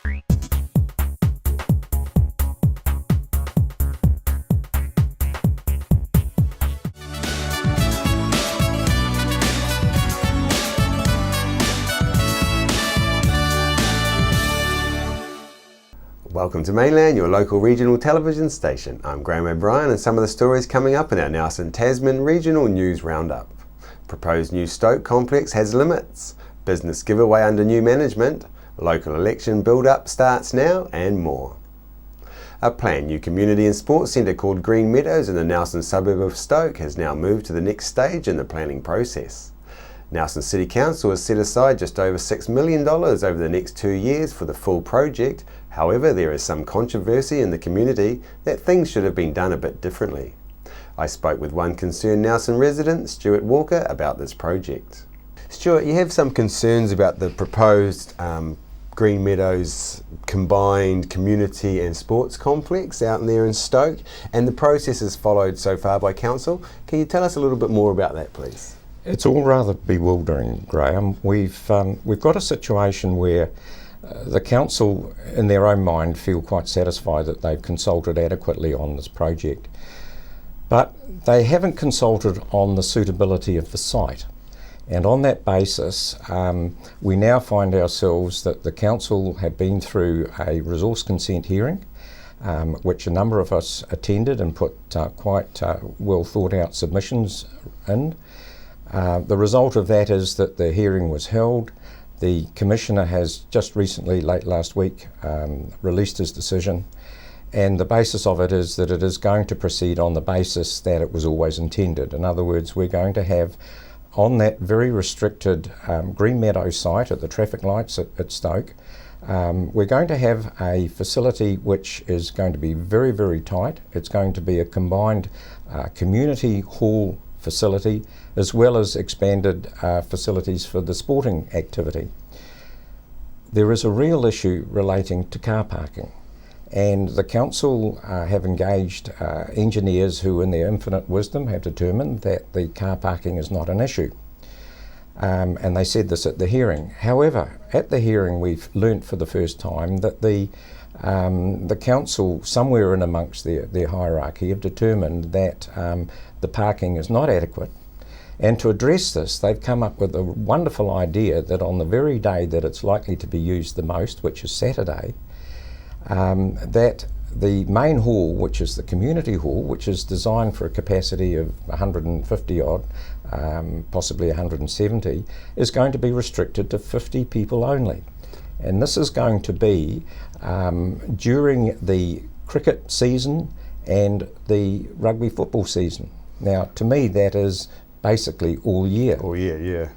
Welcome to Mainland, your local regional television station. I'm Graham O'Brien, and some of the stories coming up in our Nelson Tasman Regional News Roundup. Proposed new Stoke complex has limits. Business giveaway under new management. Local election build-up starts now, and more. A planned new community and sports centre called Green Meadows in the Nelson suburb of Stoke has now moved to the next stage in the planning process. Nelson City Council has set aside just over $6 million over the next 2 years for the full project. However, there is some controversy in the community that things should have been done a bit differently. I spoke with one concerned Nelson resident, Stuart Walker, about this project. Stuart, you have some concerns about the proposed Green Meadows combined community and sports complex out there in Stoke, and the process is followed so far by Council. Can you tell us a little bit more about that, please? It's all rather bewildering, Graham. We've got a situation where the council, in their own mind, feel quite satisfied that they've consulted adequately on this project, but they haven't consulted on the suitability of the site. And on that basis, we now find ourselves that the council had been through a resource consent hearing, which a number of us attended and put quite well thought out submissions in. The result of that is that the hearing was held. The Commissioner has just recently, late last week, released his decision, and the basis of it is that it is going to proceed on the basis that it was always intended. In other words, we're going to have, on that very restricted Green Meadow site at the traffic lights at Stoke, we're going to have a facility which is going to be very, very tight. It's going to be a combined community hall facility, as well as expanded facilities for the sporting activity. There is a real issue relating to car parking, and the council have engaged engineers who, in their infinite wisdom, have determined that the car parking is not an issue. And they said this at the hearing. However, at the hearing we've learnt for the first time that the council, somewhere in amongst their hierarchy, have determined that the parking is not adequate. And to address this, they've come up with a wonderful idea that on the very day that it's likely to be used the most, which is Saturday, that the main hall, which is the community hall, which is designed for a capacity of 150 odd, possibly 170, is going to be restricted to 50 people only. And this is going to be during the cricket season and the rugby football season. Now, to me, that is basically all year. All year, yeah.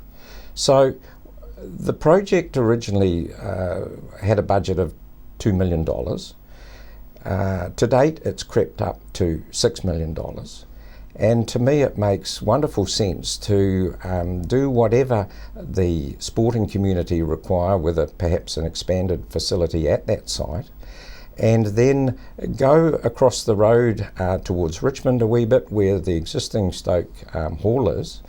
So the project originally had a budget of $2 million. To date, it's crept up to $6 million. And to me, it makes wonderful sense to do whatever the sporting community require with perhaps an expanded facility at that site, and then go across the road towards Richmond a wee bit, where the existing Stoke hall is,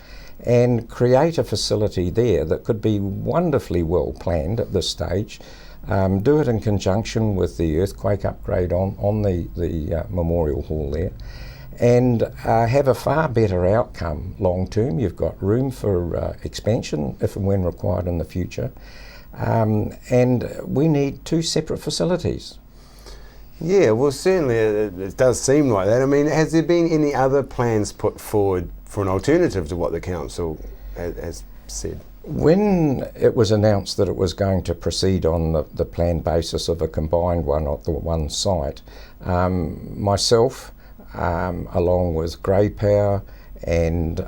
and create a facility there that could be wonderfully well planned at this stage. Do it in conjunction with the earthquake upgrade on the Memorial Hall there, and have a far better outcome long term. You've got room for expansion if and when required in the future, and we need two separate facilities. Yeah, well, certainly it does seem like that. I mean, has there been any other plans put forward for an alternative to what the council has said? When it was announced that it was going to proceed on the planned basis of a combined one at the one site, myself, along with Grey Power and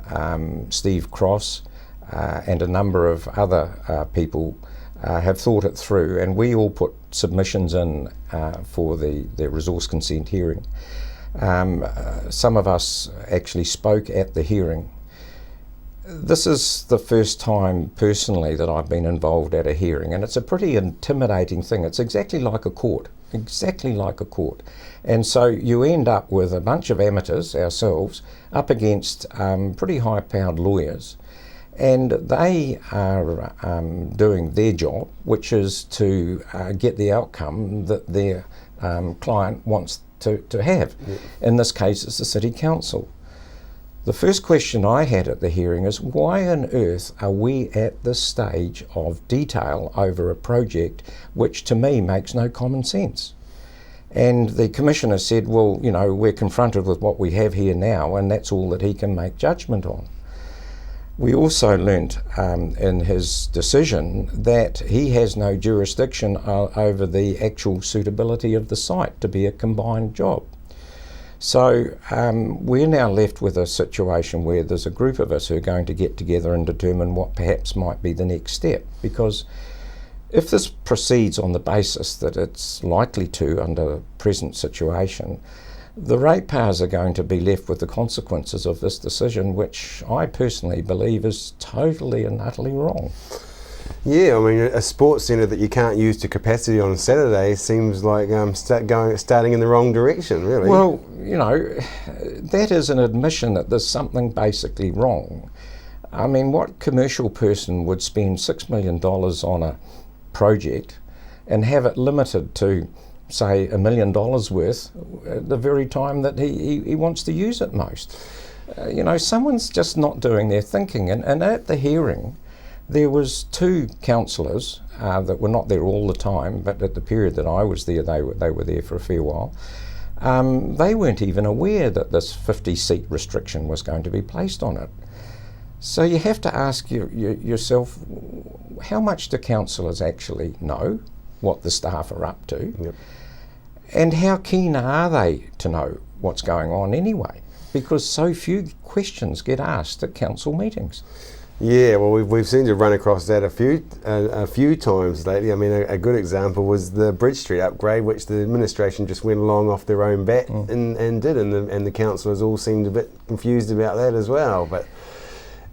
Steve Cross and a number of other people, have thought it through, and we all put submissions in for the resource consent hearing. Some of us actually spoke at the hearing. This is the first time personally that I've been involved at a hearing, and it's a pretty intimidating thing. It's exactly like a court. And so you end up with a bunch of amateurs, ourselves, up against pretty high-powered lawyers. And they are doing their job, which is to get the outcome that their client wants to have. Yep. In this case, it's the City Council. The first question I had at the hearing is, why on earth are we at this stage of detail over a project which to me makes no common sense? And the Commissioner said, well, you know, we're confronted with what we have here now, and that's all that he can make judgment on. We also learnt in his decision that he has no jurisdiction over the actual suitability of the site to be a combined job. So we're now left with a situation where there's a group of us who are going to get together and determine what perhaps might be the next step, because if this proceeds on the basis that it's likely to under the present situation, the ratepayers are going to be left with the consequences of this decision, which I personally believe is totally and utterly wrong. Yeah, I mean, a sports centre that you can't use to capacity on Saturday seems like starting in the wrong direction, really. Well, you know, that is an admission that there's something basically wrong. I mean, what commercial person would spend $6 million on a project and have it limited to, say, $1 million worth at the very time that he wants to use it most? You know, someone's just not doing their thinking. And at the hearing, there was two councillors that were not there all the time, but at the period that I was there, they were there for a fair while. They weren't even aware that this 50-seat restriction was going to be placed on it. So you have to ask yourself, how much do councillors actually know what the staff are up to? Yep. And how keen are they to know what's going on anyway? Because so few questions get asked at council meetings. Yeah, well, we've seemed to run across that a few times lately. I mean, a good example was the Bridge Street upgrade, which the administration just went along off their own bat and did, and the councillors all seemed a bit confused about that as well. But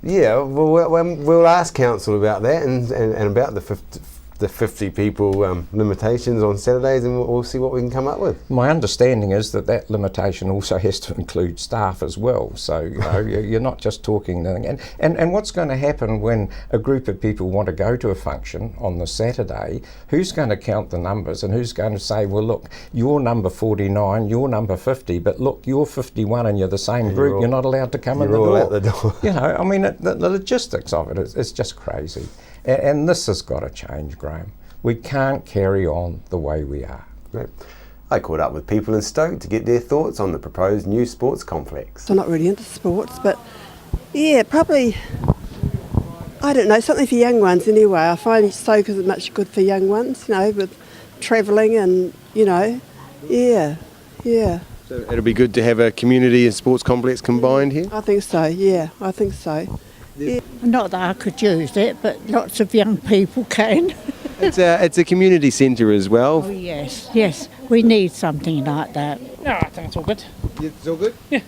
yeah, we'll ask council about that and about the 50 people limitations on Saturdays, and we'll see what we can come up with. My understanding is that limitation also has to include staff as well. So you know, you're not just talking. And what's going to happen when a group of people want to go to a function on the Saturday? Who's going to count the numbers, and who's going to say, well, look, you're number 49, you're number 50, but look, you're 51 and you're the same group. You're not allowed to come in the door. You're all out the door. You know, I mean, the logistics of it is just crazy. And this has got to change, Graham. We can't carry on the way we are. Right. I caught up with people in Stoke to get their thoughts on the proposed new sports complex. I'm not really into sports, but yeah, probably, I don't know, something for young ones anyway. I find Stoke isn't much good for young ones, you know, with travelling and, you know, yeah. So it'll be good to have a community and sports complex combined here? I think so, yeah, I think so. Yeah. Not that I could use it, but lots of young people can. It's a community centre as well. Oh yes, we need something like that. No, I think it's all good. It's all good? Yeah.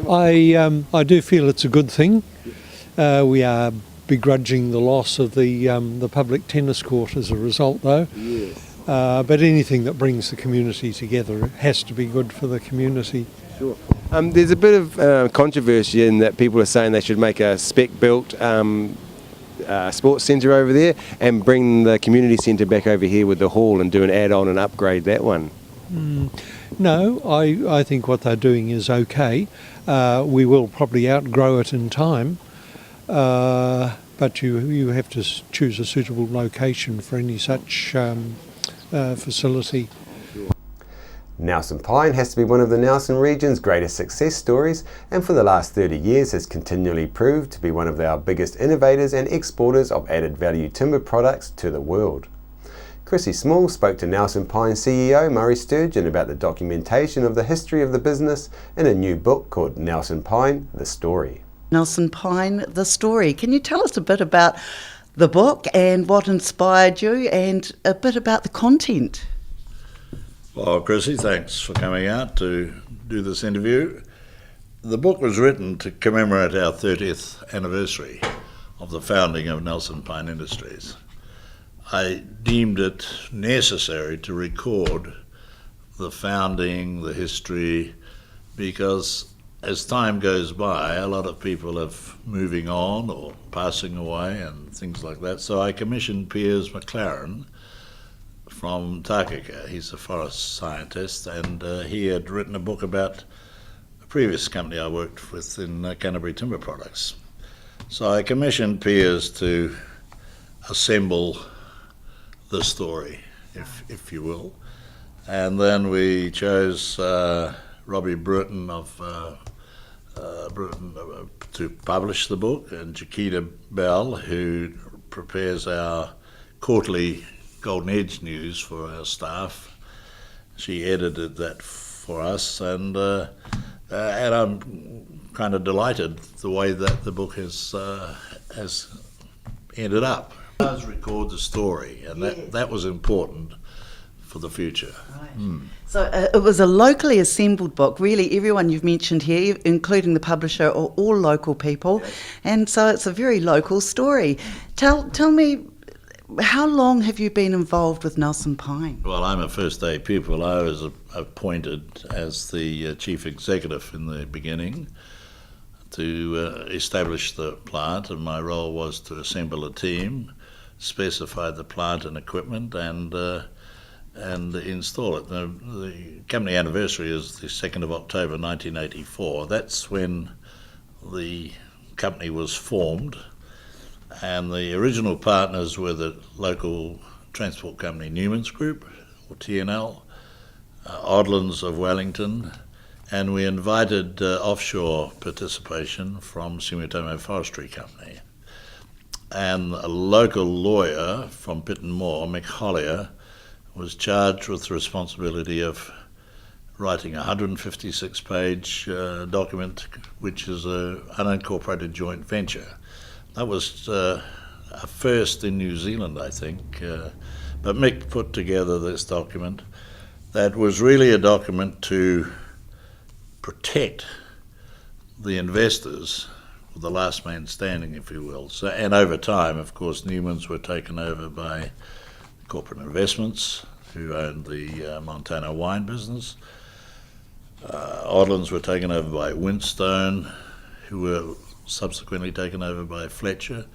I do feel it's a good thing. We are begrudging the loss of the public tennis court as a result, though. Yes. But anything that brings the community together has to be good for the community. Sure. There's a bit of controversy in that people are saying they should make a spec-built sports centre over there and bring the community centre back over here with the hall and do an add-on and upgrade that one. No, I think what they're doing is okay. We will probably outgrow it in time, but you have to choose a suitable location for any such facility. Nelson Pine has to be one of the Nelson region's greatest success stories, and for the last 30 years has continually proved to be one of our biggest innovators and exporters of added value timber products to the world. Chrissy Small spoke to Nelson Pine CEO Murray Sturgeon about the documentation of the history of the business in a new book called Nelson Pine, The Story. Nelson Pine, The Story. Can you tell us a bit about the book and what inspired you, and a bit about the content? Well, Chrissy, thanks for coming out to do this interview. The book was written to commemorate our 30th anniversary of the founding of Nelson Pine Industries. I deemed it necessary to record the founding, the history, because as time goes by, a lot of people are moving on or passing away and things like that. So I commissioned Piers McLaren from Takaka. He's a forest scientist, and he had written a book about a previous company I worked with in Canterbury Timber Products. So I commissioned Piers to assemble the story, if you will. And then we chose Robbie Bruton of to publish the book, and Chiquita Bell, who prepares our quarterly Golden Edge news for our staff. She edited that for us, and I'm kind of delighted the way that the book has ended up. It does record the story, and that was important for the future. Right. So it was a locally assembled book. Really, everyone you've mentioned here, including the publisher, are all local people, and so it's a very local story. Tell me, how long have you been involved with Nelson Pine? Well, I'm a first day pupil. I was appointed as the chief executive in the beginning to establish the plant, and my role was to assemble a team, specify the plant and equipment, and install it. The company anniversary is the 2nd of October 1984. That's when the company was formed, and the original partners were the local transport company Newman's Group, or TNL, Odlands of Wellington, and we invited offshore participation from Sumitomo Forestry Company. And a local lawyer from Pitt and Moore, Mick Hollier, was charged with the responsibility of writing a 156-page document, which is an unincorporated joint venture. That was a first in New Zealand, I think. But Mick put together this document that was really a document to protect the investors, the last man standing, if you will. So, and over time, of course, Newmans were taken over by Corporate Investments, who owned the Montana wine business. Odlands were taken over by Winstone, who were subsequently taken over by Fletcher.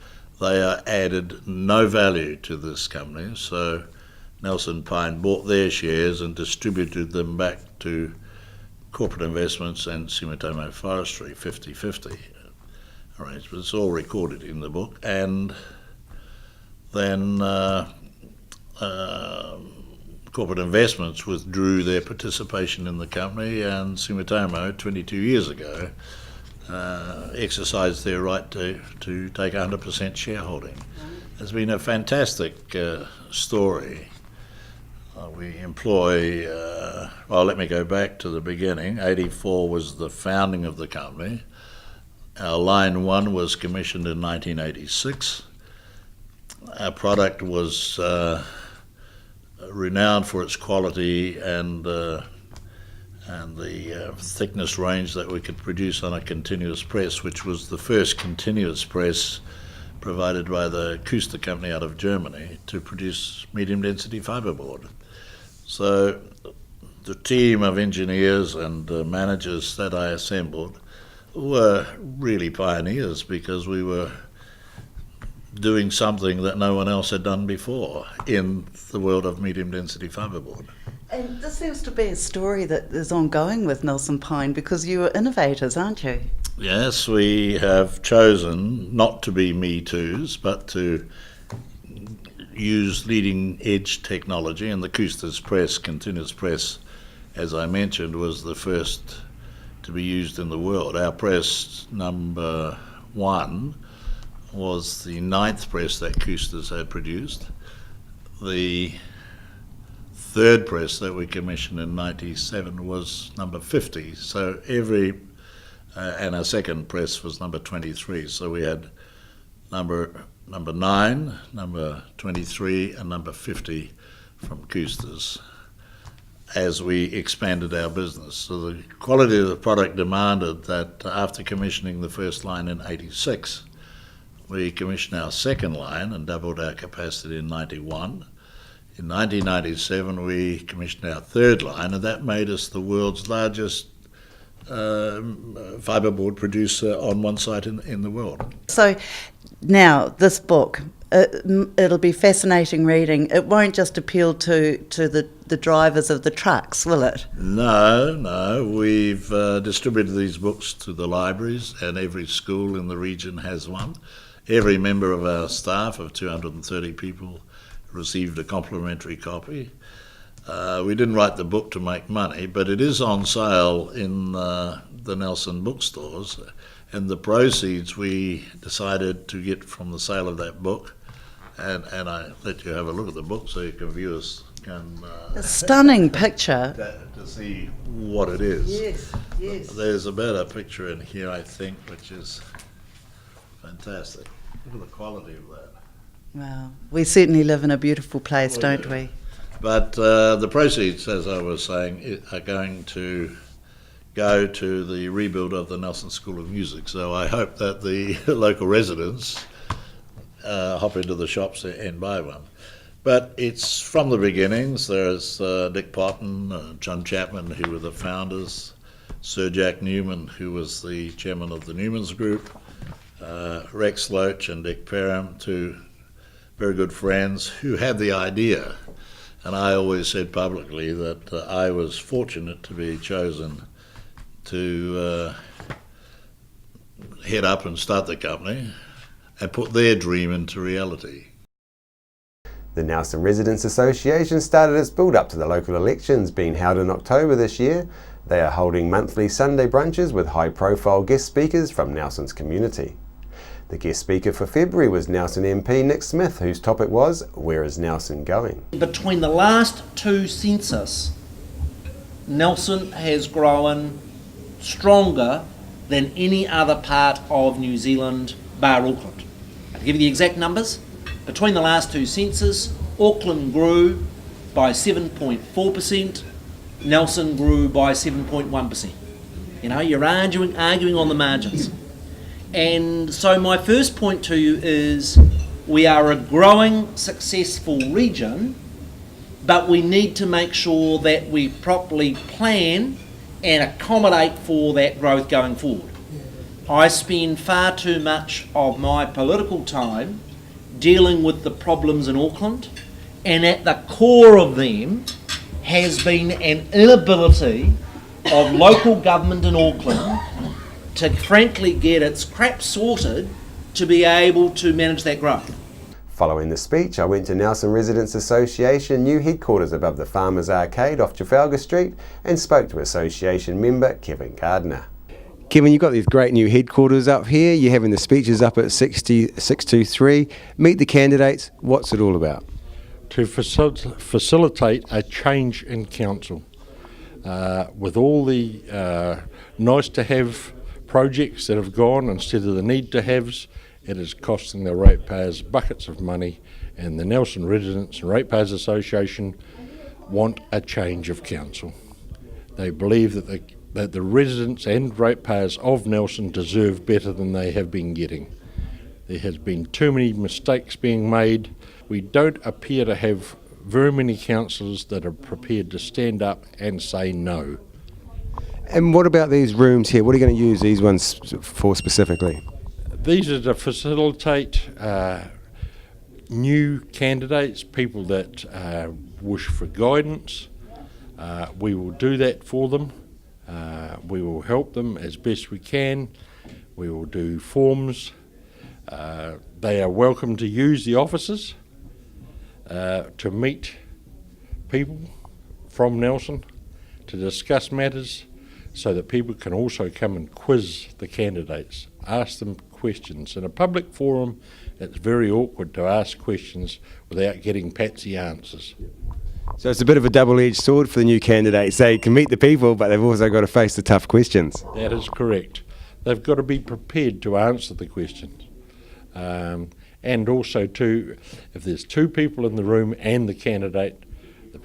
They added no value to this company, so Nelson Pine bought their shares and distributed them back to Corporate Investments and Sumitomo Forestry, 50-50 arrangement. It's all recorded in the book. And then Corporate Investments withdrew their participation in the company, and Sumitomo, 22 years ago, exercised their right to take 100% shareholding. It's been a fantastic story. We employ, well, let me go back to the beginning. 84 was the founding of the company. Our line 1 was commissioned in 1986. Our product was renowned for its quality and the thickness range that we could produce on a continuous press, which was the first continuous press provided by the Kuster company out of Germany to produce medium density fiberboard. So the team of engineers and managers that I assembled were really pioneers, because we were doing something that no one else had done before in the world of medium density fiberboard. And this seems to be a story that is ongoing with Nelson Pine, because you are innovators, aren't you? Yes, we have chosen not to be Me Too's, but to use leading edge technology, and the Kuster's press, continuous press, as I mentioned, was the first to be used in the world. Our press number 1 was the 9th press that Kuster's had produced. The 3rd press that we commissioned in 97 was number 50. So every, and our 2nd press was number 23. So we had number 9, number 23, and number 50 from Kuster's as we expanded our business. So the quality of the product demanded that after commissioning the first line in 86, we commissioned our 2nd line and doubled our capacity in 91. In 1997, we commissioned our 3rd line, and that made us the world's largest fibreboard producer on one site in the world. So now this book, it'll be fascinating reading. It won't just appeal to the drivers of the trucks, will it? No. We've distributed these books to the libraries, and every school in the region has one. Every member of our staff of 230 people received a complimentary copy. We didn't write the book to make money, but it is on sale in the Nelson bookstores, and the proceeds we decided to get from the sale of that book, and I let you have a look at the book so you can viewers can A stunning picture. to see what it is. Yes. There's about a picture in here, I think, which is fantastic. Look at the quality of that. Wow. We certainly live in a beautiful place, don't we? But the proceeds, as I was saying, are going to go to the rebuild of the Nelson School of Music. So I hope that the local residents hop into the shops and buy one. But it's from the beginnings. There's Dick Potton, John Chapman, who were the founders, Sir Jack Newman, who was the chairman of the Newman's Group, Rex Loach and Dick Perham, two very good friends who had the idea. And I always said publicly that I was fortunate to be chosen to head up and start the company and put their dream into reality. The Nelson Residents Association started its build-up to the local elections being held in October this year. They are holding monthly Sunday brunches with high-profile guest speakers from Nelson's community. The guest speaker for February was Nelson MP Nick Smith, whose topic was, "Where is Nelson going?" Between the last two census, Nelson has grown stronger than any other part of New Zealand, bar Auckland. I'll give you the exact numbers. Between the last two census, Auckland grew by 7.4%, Nelson grew by 7.1%. You know, you're arguing on the margins. And so my first point to you is we are a growing, successful region, but we need to make sure that we properly plan and accommodate for that growth going forward. I spend far too much of my political time dealing with the problems in Auckland, and at the core of them has been an inability of local government in Auckland to frankly get its crap sorted to be able to manage that growth. Following the speech, I went to Nelson Residents Association new headquarters above the Farmers Arcade off Trafalgar Street and spoke to association member Kevin Gardner. Kevin, you've got these great new headquarters up here. You're having the speeches up at 623. Meet the candidates. What's it all about? To facilitate a change in council. With all the nice to have projects that have gone instead of the need to haves, it is costing the ratepayers buckets of money, and the Nelson Residents and Ratepayers Association want a change of council. They believe that the residents and ratepayers of Nelson deserve better than they have been getting. There has been too many mistakes being made. We don't appear to have very many councillors that are prepared to stand up and say no. And what about these rooms here? What are you going to use these ones for specifically? These are to facilitate new candidates, people that wish for guidance. We will do that for them. We will help them as best we can. We will do forms. They are welcome to use the offices to meet people from Nelson to discuss matters, so that people can also come and quiz the candidates, ask them questions. In a public forum, it's very awkward to ask questions without getting patsy answers. So it's a bit of a double-edged sword for the new candidates. They can meet the people, but they've also got to face the tough questions. That is correct. They've got to be prepared to answer the questions. And also, too, if there's two people in the room and the candidate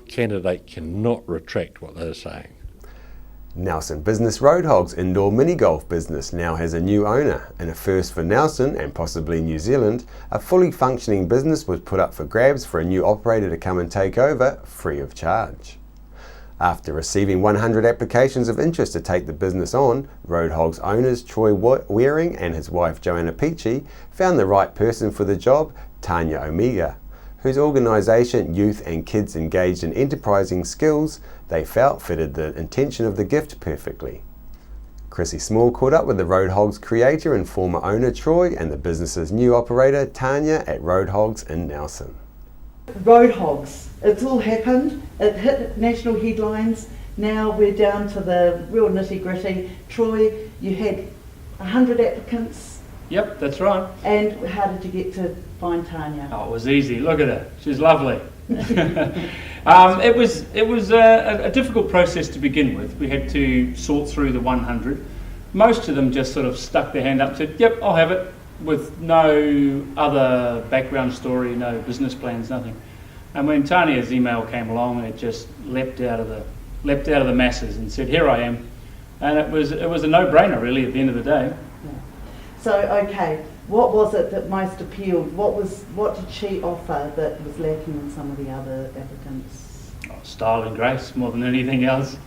cannot retract what they're saying. Nelson Business Road Hogs indoor mini golf business now has a new owner, and a first for Nelson and possibly New Zealand. A fully functioning business was put up for grabs for a new operator to come and take over free of charge. After receiving 100 applications of interest to take the business on, Road Hogs owners Troy Waring and his wife Joanna Peachy found the right person for the job, Tanya Omega, whose organisation, Youth and Kids Engaged in Enterprising Skills, they felt fitted the intention of the gift perfectly. Chrissy Small caught up with the Road Hogs creator and former owner Troy and the business's new operator Tanya at Road Hogs in Nelson. Road Hogs, it's all happened. It hit national headlines. Now we're down to the real nitty gritty. Troy, you had 100 applicants. Yep, that's right. And how did you get to find Tanya? Oh, it was easy. Look at her. She's lovely. It was a difficult process to begin with. We had to sort through the 100. Most of them just sort of stuck their hand up and said, yep, I'll have it, with no other background story, no business plans, nothing. And when Tanya's email came along, it just leapt out of the masses and said, here I am. And it was a no-brainer really at the end of the day. Yeah. So, okay, what was it that most appealed? What did she offer that was lacking in some of the other applicants? Oh, style and grace more than anything else.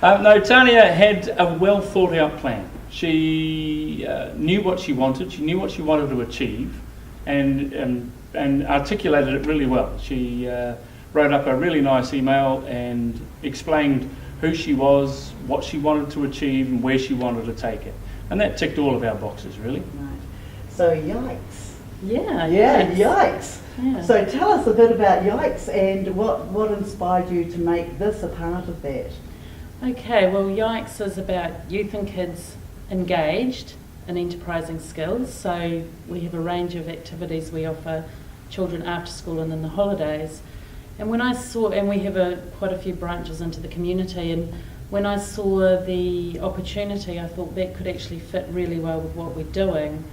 No, Tanya had a well thought out plan. She knew what she wanted. She knew what she wanted to achieve, and articulated it really well. She wrote up a really nice email and explained who she was, what she wanted to achieve, and where she wanted to take it. And that ticked all of our boxes, really. Right. So, yikes. Yeah. Yikes. Yeah. So tell us a bit about Yikes and what inspired you to make this a part of that? Okay, well, Yikes is about youth and kids engaged in enterprising skills. So we have a range of activities we offer children after school and in the holidays. And when I saw, and we have quite a few branches into the community, and when I saw the opportunity, I thought that could actually fit really well with what we're doing,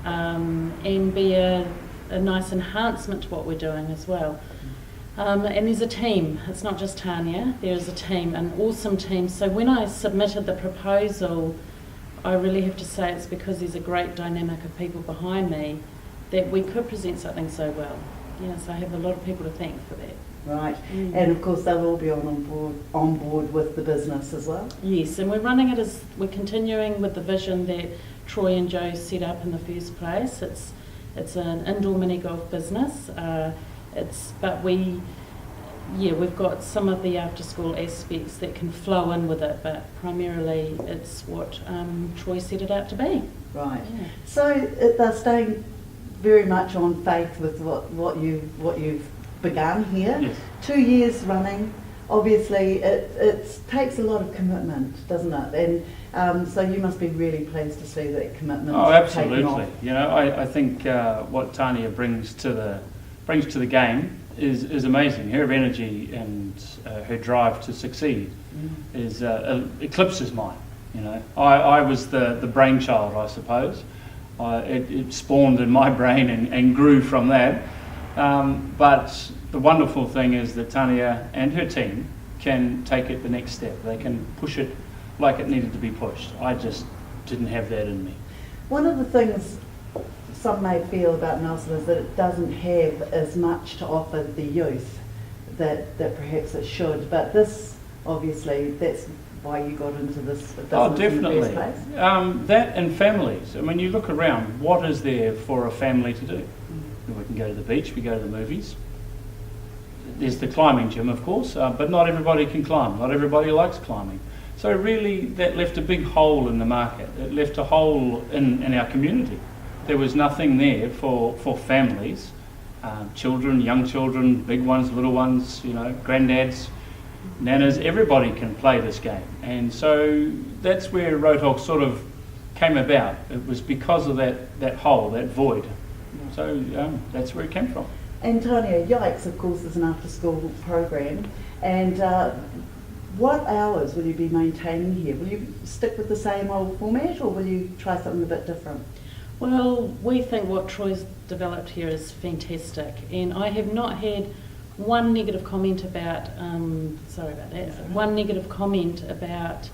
and be a nice enhancement to what we're doing as well. And there's a team. It's not just Tanya. There's a team, an awesome team. So when I submitted the proposal, I really have to say it's because there's a great dynamic of people behind me that we could present something so well. So I have a lot of people to thank for that. Right, and of course they'll all be on board with the business as well. Yes, and we're continuing with the vision that Troy and Joe set up in the first place. It's an indoor mini golf business. We've got some of the after school aspects that can flow in with it, but primarily it's what Troy set it out to be. Right. Yeah. So they're staying very much on faith with what you've begun here. Yes. 2 years running. Obviously, it takes a lot of commitment, doesn't it? And so you must be really pleased to see that commitment. Oh, absolutely. Taken off. I think what Tanya brings to the game is amazing. Her energy and her drive to succeed is eclipses mine. I was the brainchild, I suppose. It spawned in my brain and grew from that. But the wonderful thing is that Tanya and her team can take it the next step. They can push it like it needed to be pushed. I just didn't have that in me. One of the things some may feel about Nelson is that it doesn't have as much to offer the youth that perhaps it should. But this, obviously, that's why you got into this business definitely. in the first place. That and families. I mean, you look around, what is there for a family to do? We can go to the beach, we go to the movies. There's the climbing gym, of course, but not everybody can climb. Not everybody likes climbing. So really, that left a big hole in the market. It left a hole in our community. There was nothing there for families, children, young children, big ones, little ones, granddads, nanas. Everybody can play this game. And so that's where Road Hogs sort of came about. It was because of that hole, that void. So that's where it came from. And Tanya, Yikes, of course, is an after-school program. And what hours will you be maintaining here? Will you stick with the same old format, or will you try something a bit different? Well, we think what Troy's developed here is fantastic, and I have not had one negative comment about, one negative comment about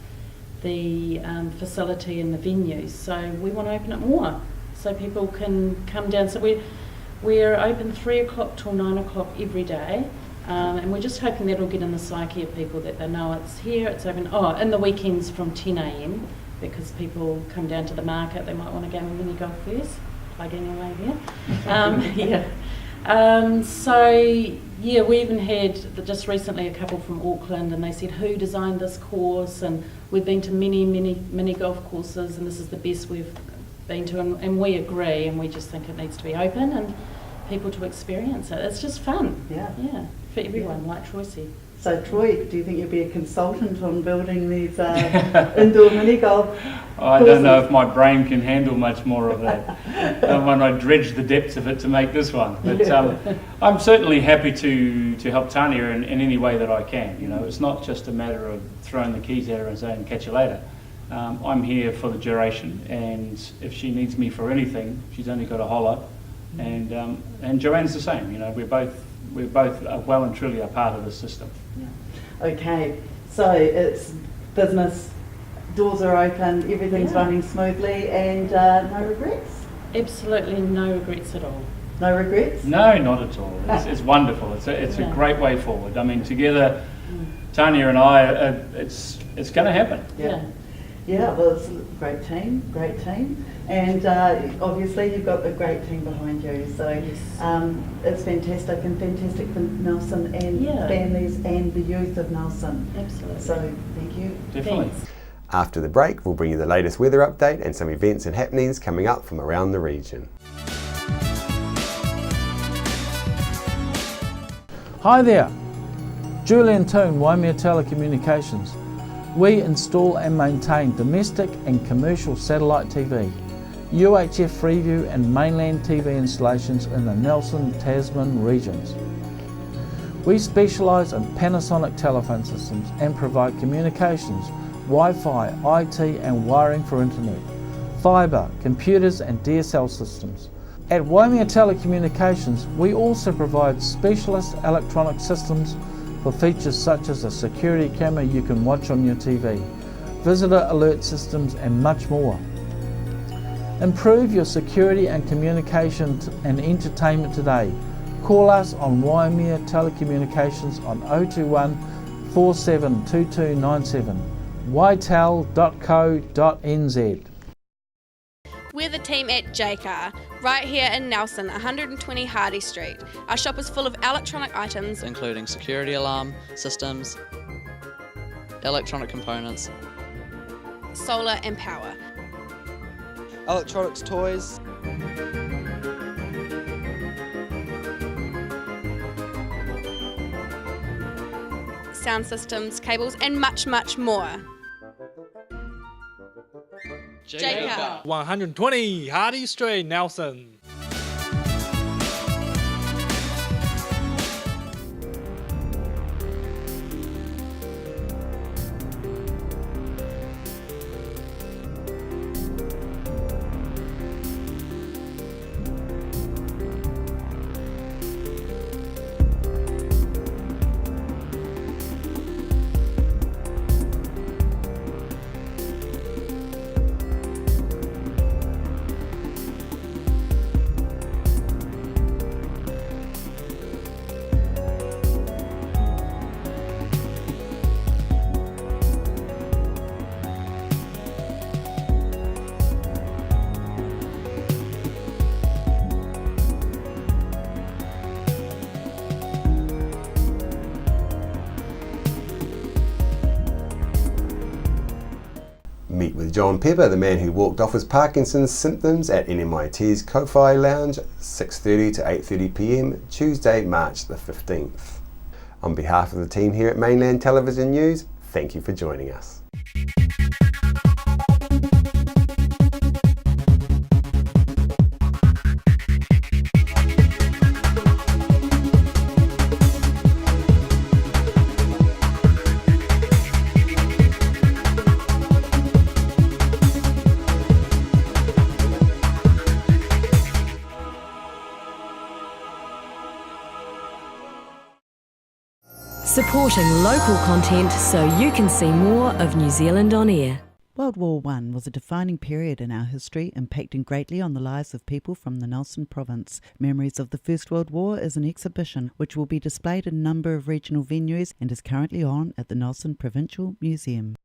the facility and the venues. So we want to open it more so people can come down. So we're open 3 o'clock till 9 o'clock every day, And we're just hoping that'll get in the psyche of people, that they know it's here, it's open. Oh, in the weekends from 10 a.m, because people come down to the market, they might want a game of mini golf first, plugging away there. Yeah. We even had just recently a couple from Auckland, and they said, who designed this course? And we've been to many golf courses, and this is the best we've been to, and we agree, and we just think it needs to be open and people to experience it. It's just fun. Yeah, for everyone, like Troy said. So Troy, do you think you'll be a consultant on building these indoor mini golf courses? I don't know if my brain can handle much more of that. When I dredge the depths of it to make this one. But I'm certainly happy to help Tanya in any way that I can. You know, it's not just a matter of throwing the keys at her and saying, catch you later. I'm here for the duration, and if she needs me for anything, she's only got to holler. And Joanne's the same. You know, we're both well and truly a part of the system. Yeah. Okay, so it's business, doors are open, everything's running smoothly, and no regrets? Absolutely no regrets at all. No regrets? No, not at all. It's wonderful. It's a great way forward. I mean, together, Tanya and I, it's going to happen. Yeah, well, it's a great team, and obviously you've got a great team behind you, so it's fantastic for Nelson and families and the youth of Nelson. Absolutely. So thank you. Definitely. Thanks. After the break, we'll bring you the latest weather update and some events and happenings coming up from around the region. Hi there, Julian Toon, Waimea Telecommunications. We install and maintain domestic and commercial satellite TV, UHF Freeview and Mainland TV installations in the Nelson, Tasman regions. We specialise in Panasonic telephone systems and provide communications, Wi-Fi, IT and wiring for internet, fibre, computers and DSL systems. At Waimea Telecommunications, we also provide specialist electronic systems for features such as a security camera you can watch on your TV, visitor alert systems and much more. Improve your security and communication and entertainment today. Call us on Waimea Telecommunications on 021 472297, ytel.co.nz. We're the team at JCar, right here in Nelson, 120 Hardy Street. Our shop is full of electronic items, including security alarm systems, electronic components, solar and power, electronics toys, sound systems, cables, and much, much more. JCar. 120 Hardy Street, Nelson. Meet with John Pepper, the man who walked off his Parkinson's symptoms at NMIT's Ko-Fi Lounge, 6:30 to 8:30 p.m, Tuesday, March the 15th. On behalf of the team here at Mainland Television News, thank you for joining us. Supporting local content so you can see more of New Zealand on air. World War I was a defining period in our history, impacting greatly on the lives of people from the Nelson province. Memories of the First World War is an exhibition which will be displayed in a number of regional venues and is currently on at the Nelson Provincial Museum.